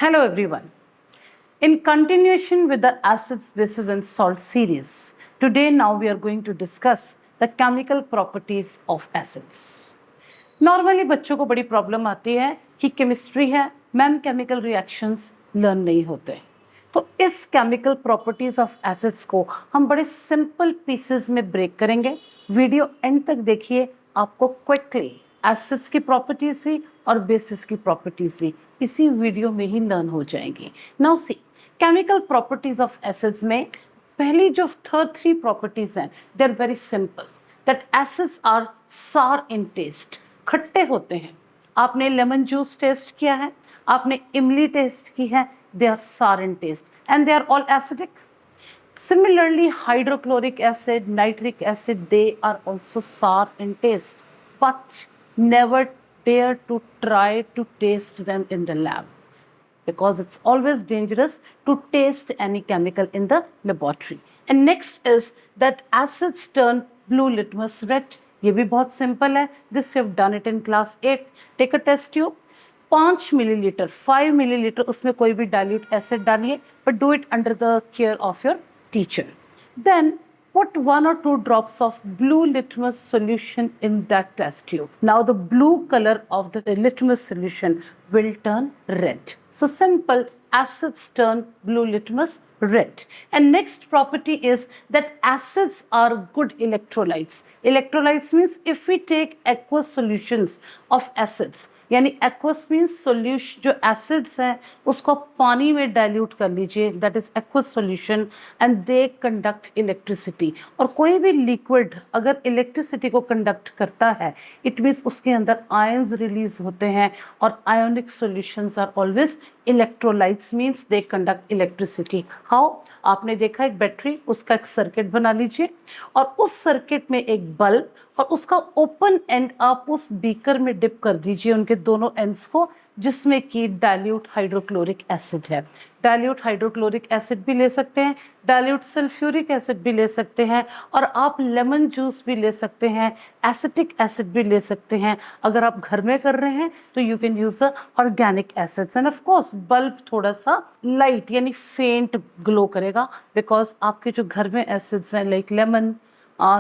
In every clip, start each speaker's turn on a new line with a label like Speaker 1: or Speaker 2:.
Speaker 1: Hello everyone. In continuation with the acids, bases and salt series, today now we are going to discuss the chemical properties of acids. Normally बच्चों को बड़ी problem आती है कि chemistry है ma'am chemical reactions learn नहीं होते, तो इस केमिकल प्रॉपर्टीज ऑफ एसिड्स को हम बड़े सिंपल पीसेस में ब्रेक करेंगे। वीडियो एंड तक देखिए, आपको क्विकली एसिड्स की प्रॉपर्टीज भी और बेसिस की प्रॉपर्टीज भी इसी वीडियो में ही लर्न हो जाएंगी। Now see chemical properties of acids में पहली जो थ्री प्रॉपर्टीज हैं they are very simple, that acids are sour in test, खट्टे होते हैं। आपने लेमन जूस टेस्ट किया है, आपने इमली टेस्ट की है, they are sour in taste and they are all acidic. Similarly, hydrochloric acid, nitric acid, they are also sour in taste, but never dare to try to taste them in the lab because it's always dangerous to taste any chemical in the laboratory. And next is that acids turn blue litmus red. ये भी बहुत simple है. This you have done it in class 8. Take a test tube. 5 millilitre 5 millilitre उसमें कोई भी dilute acid डालिए, but do it under the care of your teacher. Then put 1 or 2 drops of blue litmus solution in that test tube. Now the blue color of the litmus solution will turn red. So simple, acids turn blue litmus red. And next property is that acids are good electrolytes. Electrolytes means if we take aqueous solutions of acids, यानी aqueous means solution, जो acids हैं उसको आप पानी में dilute कर लीजिए, that is aqueous solution, and they conduct electricity. और कोई भी लिक्विड अगर इलेक्ट्रिसिटी को कंडक्ट करता है इट मीन्स उसके अंदर आयंस रिलीज होते हैं, और ionic solutions are always electrolytes means they conduct electricity. How? आपने देखा एक बैटरी, उसका एक सर्किट बना लीजिए और उस सर्किट में एक बल्ब, और उसका ओपन एंड आप उस बीकर में डिप कर दीजिए उनके दोनों एंड्स को, जिसमें कि डाइल्यूट हाइड्रोक्लोरिक एसिड है. डाइल्यूट हाइड्रोक्लोरिक एसिड भी ले सकते हैं, डाइल्यूट सल्फ्यूरिक एसिड भी ले सकते हैं, और आप लेमन जूस भी ले सकते हैं, एसिटिक एसिड भी ले सकते हैं. अगर आप घर में कर रहे हैं तो you can use the organic acids. And of course bulb थोड़ा सा लाइट यानी फेंट ग्लो करेगा, बिकॉज आपके जो घर में एसिड्स हैं लाइक लेमन,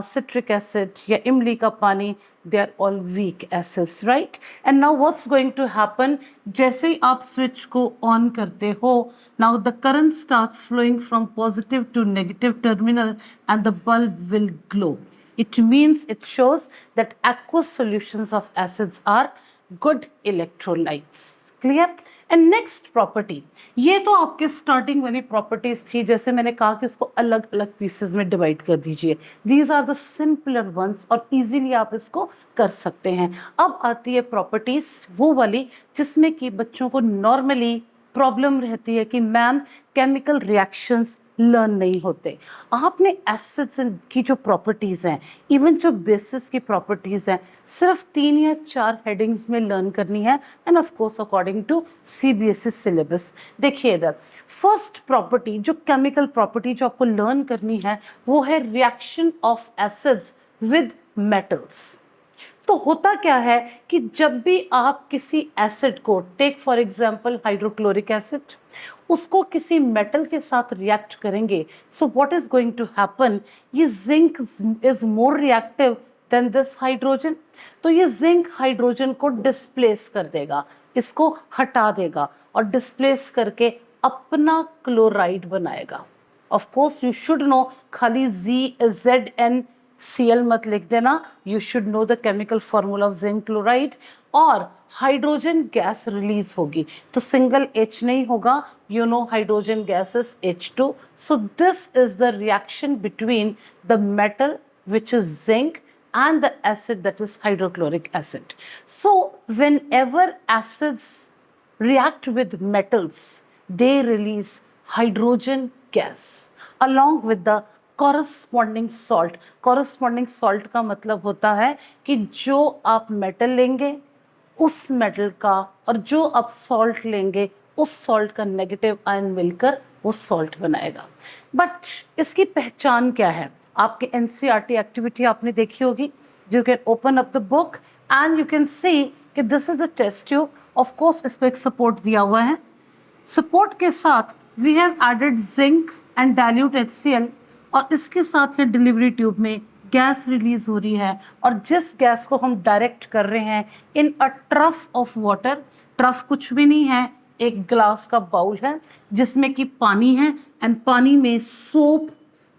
Speaker 1: citric acid या इमली का पानी, they are all weak acids, right? And now what's going to happen? जैसे ही आप स्विच को ऑन करते हो, now the current starts flowing from positive to negative terminal and the bulb will glow. It means, it shows that aqueous solutions of acids are good electrolytes. Clear? And next property, ये तो आपके starting वाली properties थी, जैसे मैंने कहा कि इसको अलग अलग पीसेस में डिवाइड कर दीजिए. These are the simpler ones और इजीली आप इसको कर सकते हैं. अब आती है प्रॉपर्टीज वो वाली जिसमें कि बच्चों को नॉर्मली प्रॉब्लम रहती है कि मैम केमिकल रिएक्शंस लर्न नहीं होते. आपने एसिड्स की जो प्रॉपर्टीज़ हैं, इवन जो बेसिस की प्रॉपर्टीज़ हैं, सिर्फ 3 या 4 हेडिंग्स में लर्न करनी है, and of course according to CBSE syllabus. देखिए इधर फर्स्ट प्रॉपर्टी, जो केमिकल प्रॉपर्टी जो आपको लर्न करनी है वो है reaction of acids with metals. तो होता क्या है कि जब भी आप किसी एसिड को, take for example hydrochloric acid, उसको किसी मेटल के साथ रिएक्ट करेंगे, so what is going to happen, ये zinc is more reactive than this hydrogen. तो ये जिंक हाइड्रोजन को डिस्प्लेस कर देगा, इसको हटा देगा और डिस्प्लेस करके अपना क्लोराइड बनाएगा. Of course you should know, खाली ZnCl मत लिख देना, you should know the chemical formula of zinc chloride. और हाइड्रोजन गैस रिलीज होगी तो सिंगल H नहीं होगा, you know hydrogen gas is H2. So this is the reaction between the metal which is zinc and the acid that is hydrochloric acid. So whenever acids react with metals, they release hydrogen gas along with the corresponding salt. corresponding salt का मतलब होता है कि जो आप metal लेंगे उस metal का, और जो आप सॉल्ट लेंगे उस सॉल्ट का नेगेटिव आयन मिलकर वो सॉल्ट बनाएगा. बट इसकी पहचान क्या है? आपके NCERT एक्टिविटी आपने देखी होगी. You can open up the book and you can see कि this is the test tube. Of course इसको एक सपोर्ट दिया हुआ है, सपोर्ट के साथ we have added zinc and dilute HCl, और इसके साथ ये डिलीवरी ट्यूब में गैस रिलीज हो रही है, और जिस गैस को हम डायरेक्ट कर रहे हैं इन अ ट्रफ ऑफ वाटर। ट्रफ कुछ भी नहीं है, एक ग्लास का बाउल है जिसमें कि पानी है, एंड पानी में सोप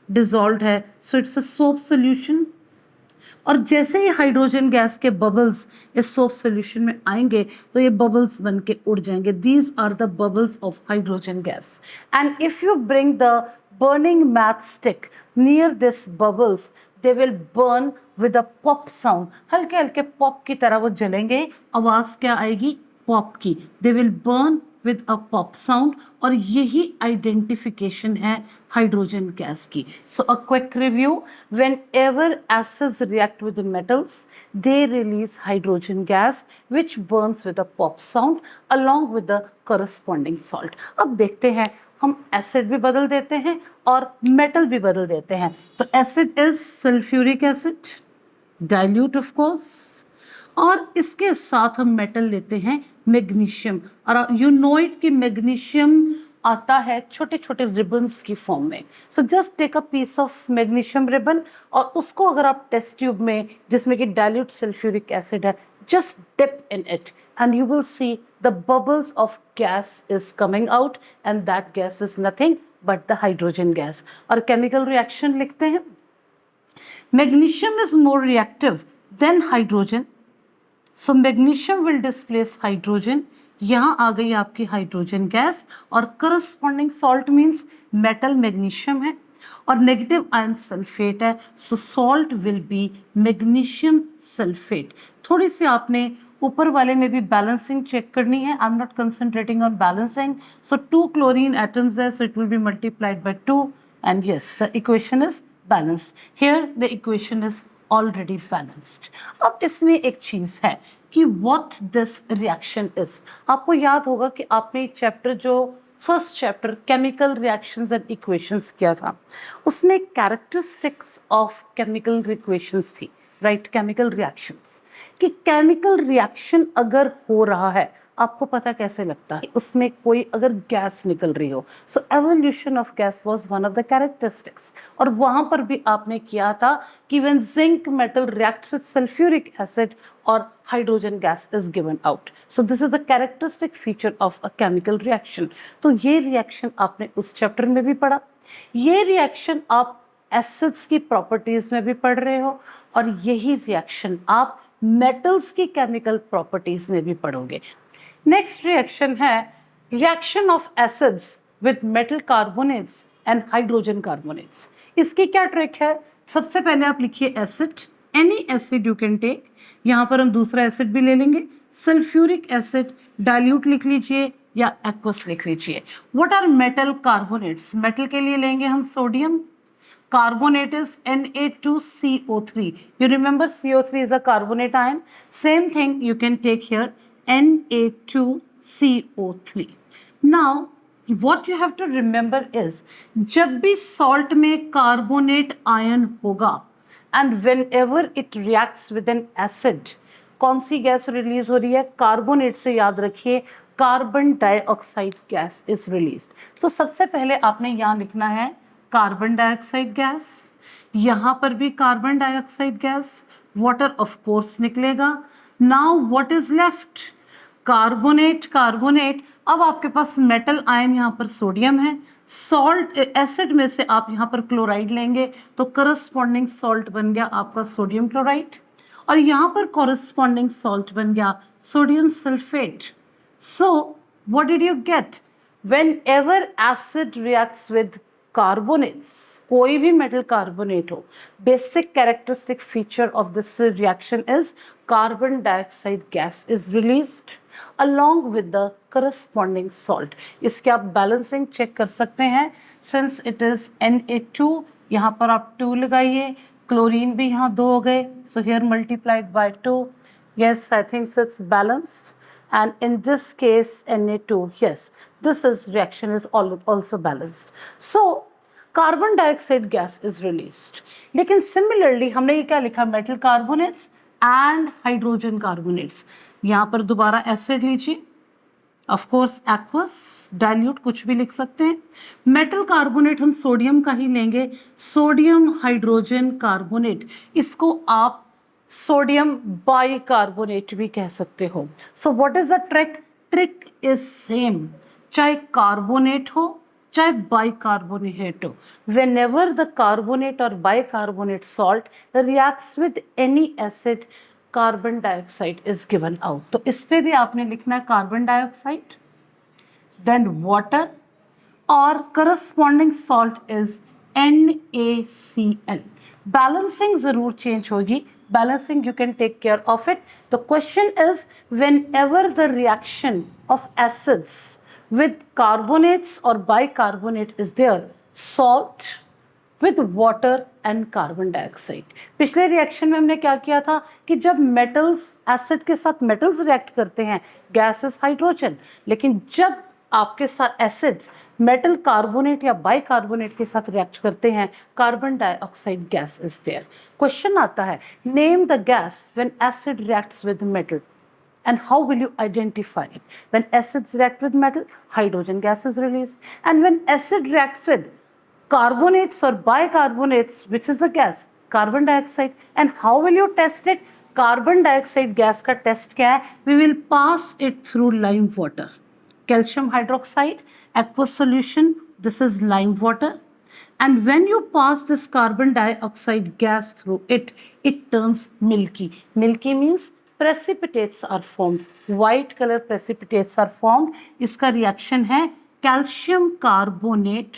Speaker 1: डिजॉल्व है, so it's a soap solution. और जैसे ही हाइड्रोजन गैस के बबल्स इस सोप सॉल्यूशन में आएंगे तो ये बबल्स बन के उड़ जाएंगे। These are the bubbles of hydrogen gas, and if you bring the burning matchstick near this bubbles, they will burn with a pop sound। हल्के हल्के पॉप की तरह वो जलेंगे, आवाज क्या आएगी? पॉप की। They will burn with a pop sound, और यही आइडेंटिफिकेशन है हाइड्रोजन गैस की। So a quick review, whenever acids react with metals they release hydrogen gas which burns with a pop sound along with the corresponding salt. अब देखते हैं, हम acid भी बदल देते हैं और मेटल भी बदल देते हैं। तो acid is sulphuric acid, dilute of course, और इसके साथ हम मेटल लेते हैं मैग्नीशियम। और यू नो इट कि मैग्नीशियम आता है छोटे छोटे रिबन्स की फॉर्म में। So just take a piece of magnesium ribbon, और उसको अगर आप टेस्ट ट्यूब में जिसमें कि डाइल्यूट सल्फ्यूरिक एसिड है, just dip in it and you will see the bubbles of gas is coming out, and that gas is nothing but the hydrogen gas। और chemical reaction लिखते हैं, magnesium is more reactive than hydrogen, so magnesium will displace hydrogen। यहाँ आ गई आपकी hydrogen gas, और corresponding salt means metal magnesium है और negative ion sulphate है, सो salt will be magnesium sulphate. थोड़ी सी आपने ऊपर वाले में भी बैलेंसिंग चेक करनी है। I am not concentrating on balancing, so 2 chlorine atoms है, so it will be multiplied by 2, and yes the equation is balanced. Here the equation is already balanced. अब इसमें एक चीज है कि व्हाट दिस रिएक्शन इज। आपको याद होगा कि आपने चैप्टर जो first chapter chemical reactions and equations किया था, उसमें कैरेक्टरिस्टिक्स ऑफ केमिकल इक्वेशंस थी, राइट? केमिकल रिएक्शंस, कि केमिकल रिएक्शन अगर हो रहा है आपको पता कैसे लगता है? उसमें कोई अगर गैस निकल रही हो। So evolution of gas was one of the characteristics, और वहां पर भी आपने किया था कि when zinc metal reacts with sulphuric acid और hydrogen gas is given out. So this is the characteristic feature of a chemical reaction. तो ये रिएक्शन आपने उस चैप्टर में भी पढ़ा, ये रिएक्शन आप एसिड्स की प्रॉपर्टीज में भी पढ़ रहे हो, और यही रिएक्शन आप मेटल्स की केमिकल प्रॉपर्टीज में भी पढ़ोगे। नेक्स्ट रिएक्शन है reaction of acids with metal carbonates and hydrogen carbonates. इसकी क्या ट्रिक है? सबसे पहले आप लिखिए acid, any acid you can take. यहाँ पर हम दूसरा एसिड भी ले लेंगे, सल्फ्यूरिक एसिड, डाइल्यूट लिख लीजिए या एक्वस लिख लीजिए। What are metal carbonates? Metal के लिए लेंगे हम sodium, carbonate is Na2CO3। You remember CO3 is a carbonate ion. Same thing you can take here, Na2CO3। Now what you have to remember is जब भी salt में carbonate ion होगा and whenever it reacts with an acid, कौन सी gas release हो रही है? Carbonate से याद रखिए carbon dioxide gas is released. So सबसे पहले आपने यहाँ लिखना है कार्बन डाइऑक्साइड गैस, यहाँ पर भी carbon dioxide gas, water of course निकलेगा। Now what is left? Carbonate, carbonate. अब आपके पास मेटल आयन यहाँ पर सोडियम है, सॉल्ट एसिड में से आप यहाँ पर क्लोराइड लेंगे तो करस्पॉन्डिंग सॉल्ट बन गया आपका सोडियम क्लोराइड, और यहाँ पर कॉरेस्पॉन्डिंग सॉल्ट बन गया sodium sulphate. So what did you get? Whenever acid reacts with carbonates, कोई भी मेटल कार्बोनेट हो, basic characteristic feature of this reaction is carbon dioxide gas is released along with the corresponding salt। इसके आप balancing check कर सकते हैं, since it is Na2, यहाँ पर आप 2 लगाइए, क्लोरीन भी यहाँ 2 हो गए, so here multiplied by 2, yes I think so it's balanced, and in this case Na2, yes this is reaction is also balanced, so carbon dioxide gas is released. लेकिन similarly हमने ये क्या लिखा? Metal carbonates and hydrogen carbonates. यहाँ पर दोबारा acid लीजिए, of course aqueous, dilute कुछ भी लिख सकते हैं। मेटल कार्बोनेट हम सोडियम का ही लेंगे, सोडियम हाइड्रोजन कार्बोनेट, इसको आप सोडियम बाइकार्बोनेट भी कह सकते हो। So what is the trick? Trick is same, चाहे कार्बोनेट हो चाहे बाइकार्बोनेट हो, whenever the carbonate or bicarbonate salt reacts with any acid, carbon dioxide is given out. तो इस पे भी आपने लिखना है कार्बन डाइऑक्साइड, देन वाटर, और corresponding salt is NaCl। Balancing जरूर चेंज होगी, balancing you can take care of it. The question is whenever the reaction of acids with carbonates or bicarbonate is there, salt with water and carbon dioxide। पिछले reaction में हमने क्या किया था कि जब मेटल्स एसिड के साथ मेटल्स रिएक्ट करते हैं, गैस इज हाइड्रोजन, लेकिन जब आपके साथ एसिड्स मेटल कार्बोनेट या बाइकार्बोनेट के साथ रिएक्ट करते हैं, carbon dioxide gas is there. Question आता है, name the gas when acid reacts with metal, and how will you identify it? When acids react with metal, hydrogen gas is released, and when acid reacts with carbonates or bicarbonates, which is the gas? Carbon dioxide. And how will you test it? Carbon dioxide gas का test क्या है? We will pass it through lime water, calcium hydroxide, aqueous solution, this is lime water. And when you pass this carbon dioxide gas through it, it turns milky. Milky means precipitates are formed, white color precipitates are formed। इसका reaction है calcium carbonate,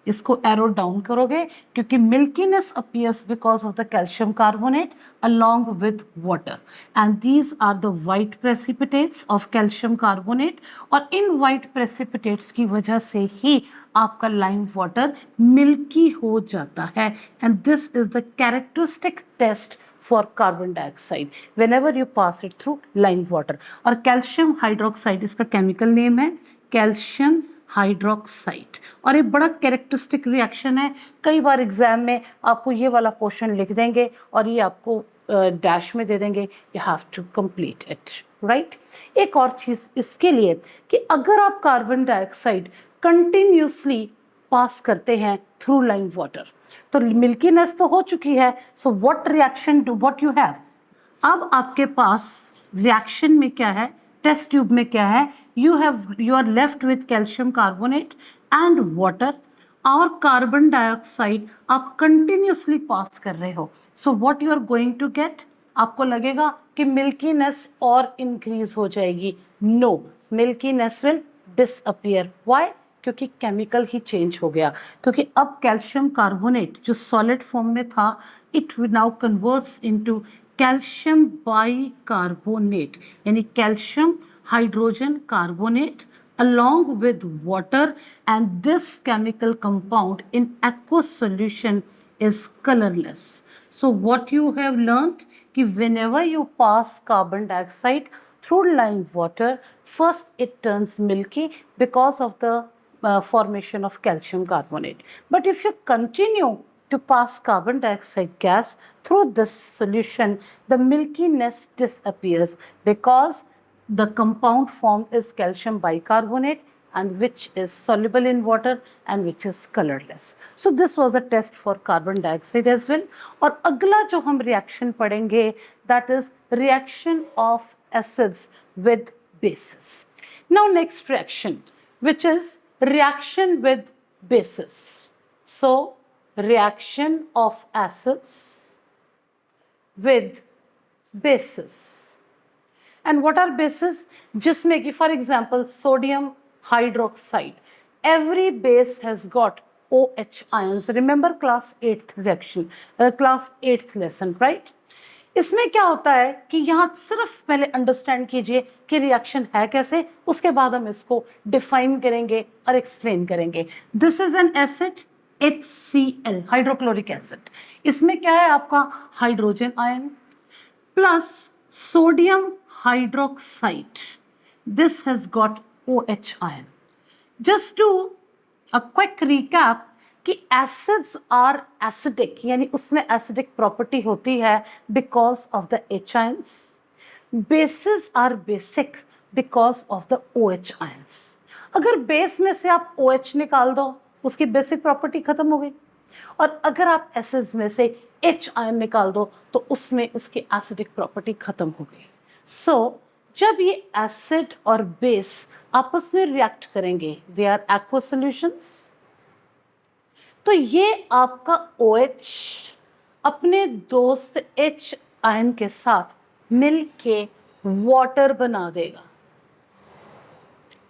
Speaker 1: इसको arrow down करोगे क्योंकि milkiness appears because of the calcium carbonate along with water, and these are the white precipitates of calcium carbonate। और इन white precipitates की वजह से ही आपका lime water milky हो जाता है, and this is the characteristic test for carbon dioxide whenever you pass it through lime water। और calcium hydroxide इसका chemical name है calcium हाइड्रोक्साइड, और ये बड़ा कैरेक्टरिस्टिक रिएक्शन है। कई बार एग्जाम में आपको ये वाला पोर्शन लिख देंगे और ये आपको डैश में दे देंगे, you have to complete it, right. एक और चीज़ इसके लिए कि अगर आप कार्बन डाइऑक्साइड कंटिन्यूसली पास करते हैं थ्रू लाइम वाटर, तो मिल्कीनेस तो हो चुकी है, so what reaction do what you have, अब आपके पास रिएक्शन में क्या है, टेस्ट ट्यूब में क्या है, you are left with calcium carbonate and water और कार्बन डाइऑक्साइड आप कंटिन्यूसली पास कर रहे हो। So what you are going to get, आपको लगेगा कि मिल्कीनेस और इंक्रीज हो जाएगी, no, milkiness will disappear. Why? क्योंकि केमिकल ही चेंज हो गया, क्योंकि अब कैल्शियम कार्बोनेट जो सॉलिड फॉर्म में था, it now converts into calcium bicarbonate, यानी calcium hydrogen carbonate along with water, and this chemical compound in aqueous solution is colorless। So what you have learned कि whenever you pass carbon dioxide through lime water, first it turns milky because of the formation of calcium carbonate, but if you continue to pass carbon dioxide gas through this solution, the milkiness disappears because the compound formed is calcium bicarbonate, and which is soluble in water and which is colorless। So this was a test for carbon dioxide as well। और अगला जो हम reaction पढ़ेंगे, that is reaction of acids with bases। Now next reaction, which is reaction with bases। So reaction of acids with bases। And what are bases? जिसमें कि for example sodium hydroxide, every base has got OH ions। Remember class 8th reaction, class 8th lesson, right? इसमें क्या होता है कि यहाँ सिर्फ पहले अंडरस्टैंड कीजिए कि रिएक्शन है कैसे, उसके बाद हम इसको डिफाइन करेंगे और एक्सप्लेन करेंगे। This is an acid HCl, hydrochloric acid. इसमें क्या है आपका hydrogen ion plus sodium hydroxide, this has got OH ion। Just to a quick recap कि acids are acidic, यानी उसमें acidic property होती है because of the H ions। Bases are basic because of the OH ions. अगर base में से आप OH निकाल दो, उसकी बेसिक प्रॉपर्टी खत्म हो गई, और अगर आप एसिड्स में से H आयन निकाल दो तो उसमें उसकी एसिडिक प्रॉपर्टी खत्म हो गई। सो जब ये एसिड और बेस आपस में रिएक्ट करेंगे, दे आर एक्वा सॉल्यूशंस, तो ये आपका OH अपने दोस्त H आयन के साथ मिल के वाटर बना देगा,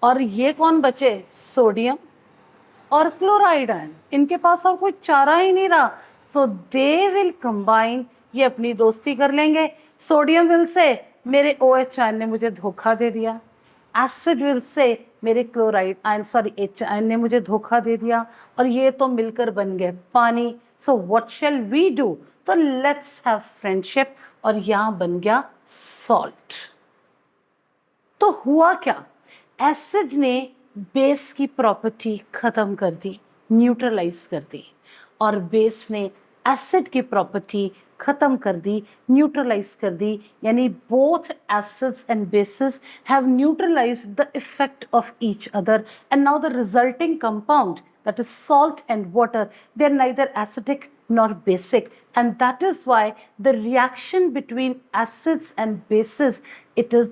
Speaker 1: और ये कौन बचे? सोडियम और क्लोराइड आयन। इनके पास और कोई चारा ही नहीं रहा, सो दे विल कंबाइन, ये अपनी दोस्ती कर लेंगे। सोडियम विल से मेरे OH आयन ने मुझे धोखा दे दिया, एसिड विल से मेरे क्लोराइड आयन H आयन ने मुझे धोखा दे दिया, और ये तो मिलकर बन गए पानी। So what shall we do? तो लेट्स हैव फ्रेंडशिप, और यहां बन गया सॉल्ट। तो हुआ क्या? एसिड ने बेस की प्रॉपर्टी खत्म कर दी, न्यूट्रलाइज कर दी, और बेस ने एसिड की प्रॉपर्टी खत्म कर दी, न्यूट्रलाइज कर दी, यानी both acids and bases have neutralised the effect of each other, and now the resulting compound, that is salt and water, they are neither acidic nor basic, and that is why the reaction between acids and bases,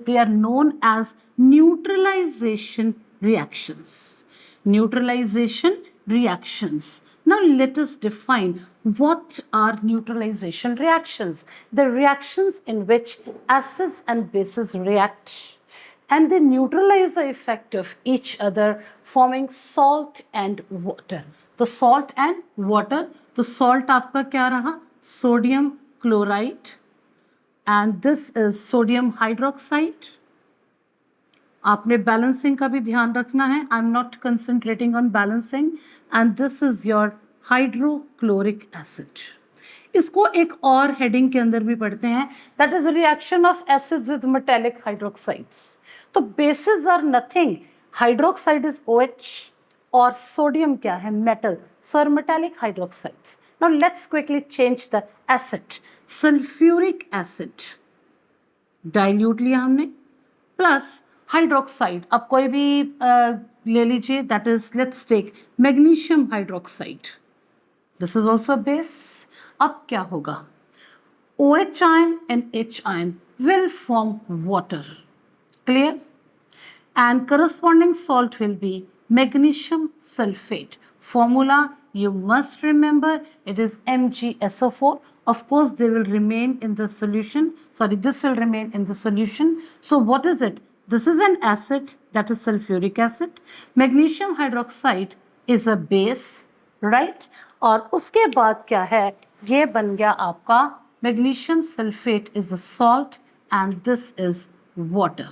Speaker 1: they are known as neutralization reactions. Neutralization reactions. Now let us define what are neutralization reactions. The reactions in which acids and bases react and they neutralize the effect of each other, forming salt and water. तो salt and water, तो salt आपका क्या रहा? Sodium chloride, and this is sodium hydroxide. आपने balancing का भी ध्यान रखना है, I am not concentrating on balancing, and this is your hydrochloric acid. इसको एक और हेडिंग के अंदर भी पढ़ते हैं, that is reaction of acids with metallic hydroxides. तो bases are nothing, hydroxide is OH और सोडियम क्या है? Metal, so are metallic hydroxides. Now let's quickly change the acid. Sulphuric acid dilute लिया हमने, प्लस हाइड्रोक्साइड, अब कोई भी ले लीजिए, that is let's take magnesium hydroxide, this is also base. अब क्या होगा? OH ion and H ion will form water, clear, and corresponding salt will be magnesium sulfate. Formula you must remember, it is MgSO4. Of course they will remain in the solution, this will remain in the solution. So what is it? This is an acid, that is sulfuric acid. Magnesium hydroxide is a base, right? और उसके बाद क्या है? ये बन गया आपका magnesium sulfate is a salt, and this is water,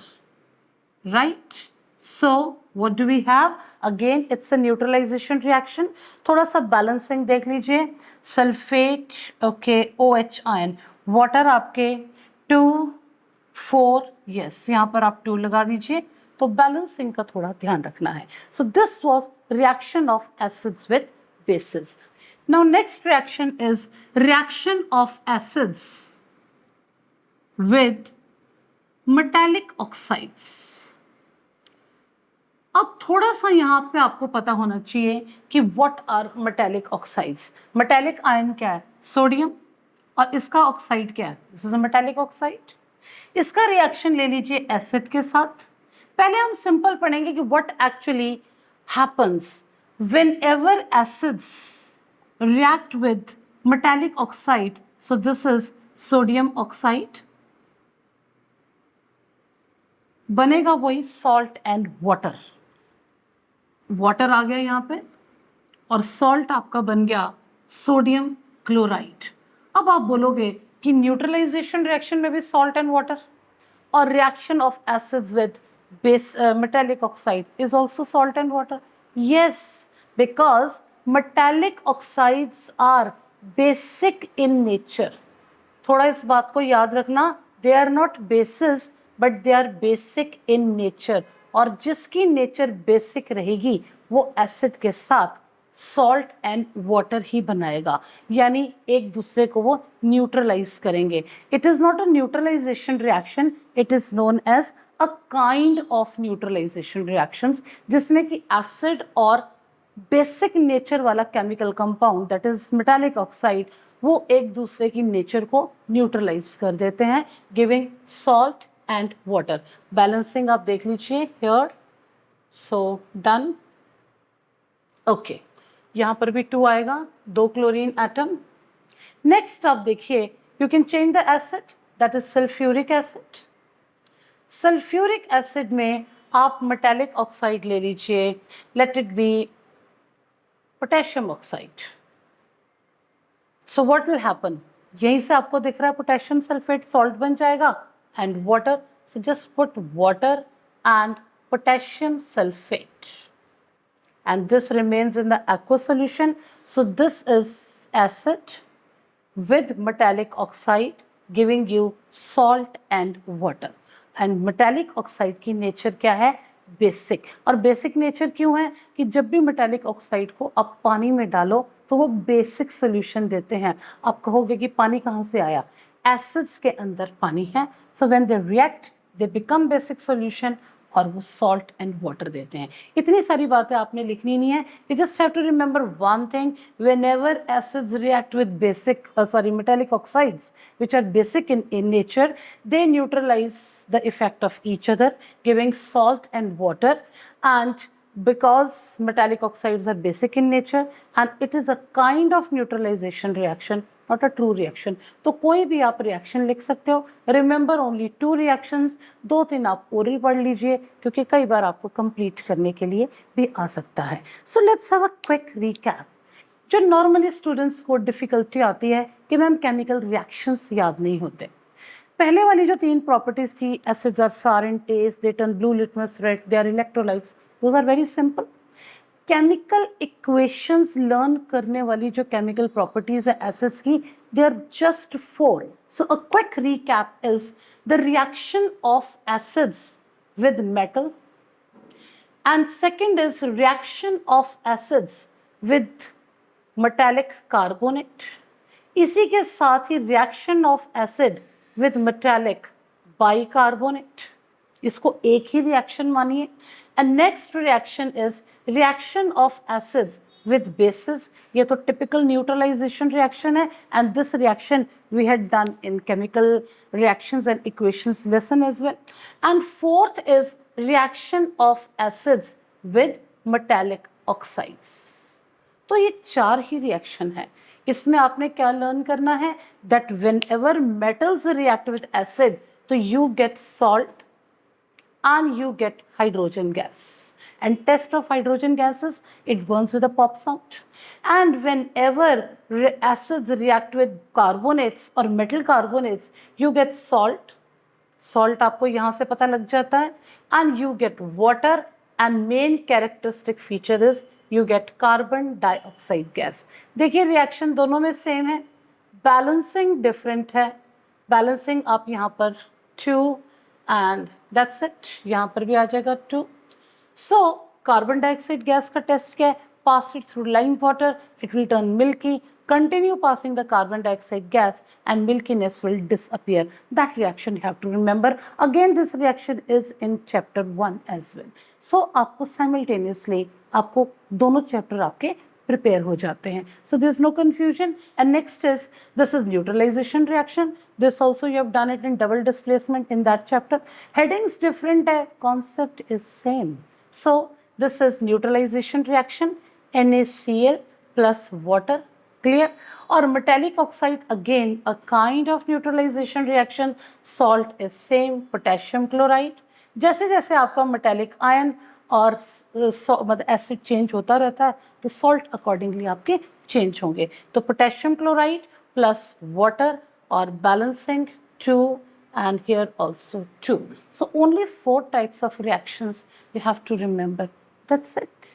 Speaker 1: right? So what do we have? Again it's a neutralization reaction. थोड़ा सा balancing देख लीजिए, sulfate, okay, OH ion, water आपके 2 4, yes, यहाँ पर आप 2 लगा दीजिए, तो बैलेंसिंग का थोड़ा ध्यान रखना है। So this was reaction of acids with bases. Now next reaction is reaction of acids with metallic oxides. अब थोड़ा सा यहाँ पे आपको पता होना चाहिए कि what are metallic oxides. metallic ion क्या है? सोडियम, और इसका ऑक्साइड क्या है? This is a metallic oxide. इसका रिएक्शन ले लीजिए एसिड के साथ। पहले हम सिंपल पढ़ेंगे कि what actually happens whenever acids react with metallic oxide. So this is sodium oxide, बनेगा वही salt and water. वाटर आ गया यहाँ पे, और सॉल्ट आपका बन गया सोडियम क्लोराइड। अब आप बोलोगे कि न्यूट्रलाइजेशन रिएक्शन में भी सॉल्ट एंड वाटर, और reaction of acids with base metallic oxide is also salt and water. Yes, because metallic oxides are basic in nature. थोड़ा इस बात को याद रखना, they are not bases but they are basic in nature, और जिसकी nature basic रहेगी वो एसिड के साथ सॉल्ट एंड वाटर ही बनाएगा, यानी एक दूसरे को वो न्यूट्रलाइज करेंगे। It is not a neutralization reaction, it is known as a kind of neutralization reactions जिसमें कि एसिड और बेसिक नेचर वाला chemical compound that is metallic oxide वो एक दूसरे की नेचर को न्यूट्रलाइज कर देते हैं, giving salt and water. Balancing आप देख लीजिए हियर. So done. ओके, यहाँ पर भी 2 आएगा, 2 क्लोरीन एटम. नेक्स्ट आप देखिए, you can change the acid that is sulphuric acid. Sulphuric acid में आप मेटालिक ऑक्साइड ले लीजिए, let it be potassium oxide. So what will happen, यहीं से आपको दिख रहा है पोटेशियम सल्फेट सॉल्ट बन जाएगा and water. So just put water and potassium sulfate and this remains in the aqueous solution. So this is acid with metallic oxide giving you salt and water. And metallic oxide की nature क्या है, basic. और basic nature क्यों है कि जब भी metallic oxide को आप पानी में डालो तो वो बेसिक सोल्यूशन देते हैं. आप कहोगे कि पानी कहाँ से आया, एसिड्स के अंदर पानी है. So when they react they become basic solution और वो सॉल्ट एंड वाटर देते हैं. इतनी सारी बातें आपने लिखनी नहीं है. You just have to remember one thing, whenever acids react with basic metallic oxides which are basic in nature, they neutralize the effect of each other giving salt and water. And because metallic oxides are basic in nature and it is a kind of neutralization reaction, not a true reaction. तो कोई भी आप reaction लिख सकते हो. Remember only 2 reactions. 2-3 आप oral पढ़ लीजिए क्योंकि कई बार आपको कंप्लीट करने के लिए भी आ सकता है. So let's have a quick recap. जो नॉर्मली स्टूडेंट्स को डिफिकल्टी आती है कि मैम केमिकल रिएक्शंस याद नहीं होते. पहले वाली जो 3 प्रॉपर्टीज थी, acids are sour in taste, they turn blue litmus red, they are electrolytes, those are very simple. Chemical equations learn करने वाली जो केमिकल प्रॉपर्टीज है एसिड्स की, they are just 4. So a quick recap is the reaction of acids with metal and second is reaction of acids with metallic carbonate. इसी के साथ ही reaction of acid with metallic bicarbonate. इसको एक ही reaction मानिए. And next reaction is reaction of acids with bases. ये तो टिपिकल न्यूट्रलाइजेशन रिएक्शन है and this reaction we had done in chemical reactions and equations lesson as well. And fourth is reaction of acids with metallic oxides. तो ये 4 ही reaction है. इसमें आपने क्या learn करना है, that whenever metals react with acid तो you get salt and you get hydrogen gas. And test of hydrogen gases, it burns with a pop sound. And whenever acids react with carbonates or metal carbonates, you get salt. Salt आपको यहाँ से पता लग जाता है. And you get water. And main characteristic feature is you get carbon dioxide gas. देखिए reaction दोनों में सेम है, बैलेंसिंग डिफरेंट है. बैलेंसिंग आप यहाँ पर 2 and that's it. यहाँ पर भी आ जाएगा 2. So कार्बन डाइऑक्साइड गैस का टेस्ट क्या है, pass it through lime water, it will turn milky. Continue passing the carbon dioxide gas and milkiness will disappear. That reaction you have to remember. Again this reaction is in chapter 1 as well. So आपको simultaneously आपको दोनों chapter आपके prepare हो जाते हैं. So there is no confusion. And next is, this is neutralization reaction. This also you have done it in double displacement in that chapter. Headings different है, concept is same. So this is neutralization reaction, NaCl plus water. Clear? Or metallic oxide, again a kind of neutralization reaction. Salt is same, potassium chloride. जैसे जैसे आपका metallic ion और मतलब acid change होता रहता है तो सॉल्ट अकॉर्डिंगली आपके चेंज होंगे. तो पोटेशियम क्लोराइड प्लस वाटर और balancing 2 and here also 2. So only 4 types of reactions you have to remember. That's it.